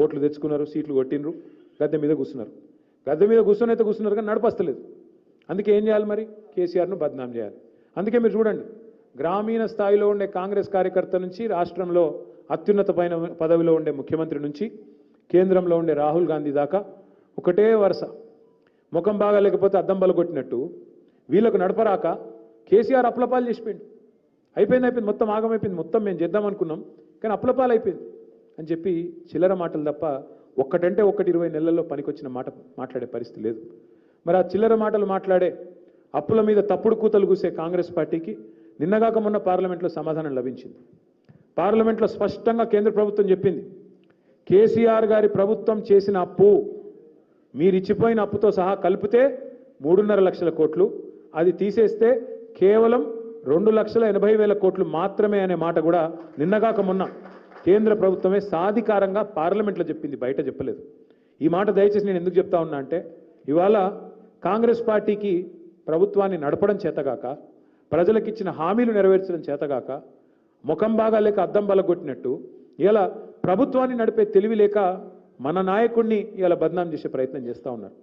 ఓట్లు తెచ్చుకున్నారు, సీట్లు కొట్టినరు, గద్దె మీద కూర్చున్నారు. గద్దె మీద కూర్చొని కూర్చున్నారు కానీ నడపస్తలేదు. అందుకే ఏం చేయాలి మరి? కేసీఆర్ను బద్నాం చేయాలి. అందుకే మీరు చూడండి, గ్రామీణ స్థాయిలో ఉండే కాంగ్రెస్ కార్యకర్త నుంచి రాష్ట్రంలో అత్యున్నత పదవిలో ఉండే ముఖ్యమంత్రి నుంచి కేంద్రంలో ఉండే రాహుల్ గాంధీ దాకా ఒకటే వరుస. ముఖం బాగా లేకపోతే అద్దం బలగొట్టినట్టు వీళ్ళకు నడపరాక కేసీఆర్ అప్లపాలు చేసిపోయింది. అయిపోయింది, మొత్తం ఆగమైపోయింది, మొత్తం మేము చేద్దాం అనుకున్నాం కానీ అప్లపాలు అయిపోయింది అని చెప్పి చిల్లర మాటలు తప్ప ఒక్కటంటే 20 నెలల్లో పనికొచ్చిన మాట మాట్లాడే పరిస్థితి లేదు. మరి ఆ చిల్లర మాటలు మాట్లాడే, అప్పుల మీద తప్పుడు కూతలు కూసే కాంగ్రెస్ పార్టీకి నిన్నగాక మొన్న పార్లమెంట్లో సమాధానం లభించింది. పార్లమెంట్లో స్పష్టంగా కేంద్ర ప్రభుత్వం చెప్పింది, కేసీఆర్ గారి ప్రభుత్వం చేసిన అప్పు మీరిచ్చిపోయిన అప్పుతో సహా కలిపితే 3.5 లక్షల కోట్లు, అది తీసేస్తే కేవలం 2,80,000 కోట్లు మాత్రమే అనే మాట కూడా నిన్నగాక మొన్న కేంద్ర ప్రభుత్వమే సాధికారంగా పార్లమెంట్లో చెప్పింది, బయట చెప్పలేదు. ఈ మాట దయచేసి నేను ఎందుకు చెప్తా ఉన్నా అంటే, ఇవాళ కాంగ్రెస్ పార్టీకి ప్రభుత్వాన్ని నడపడం చేతగాక, ప్రజలకు ఇచ్చిన హామీలు నెరవేర్చడం చేతగాక, ముఖం బాగా లేక అద్దం బలగొట్టినట్టు ఇలా ప్రభుత్వాన్ని నడిపే తెలివి లేక మన నాయకుడిని ఇలా బద్నాం చేసే ప్రయత్నం చేస్తూ ఉన్నారు.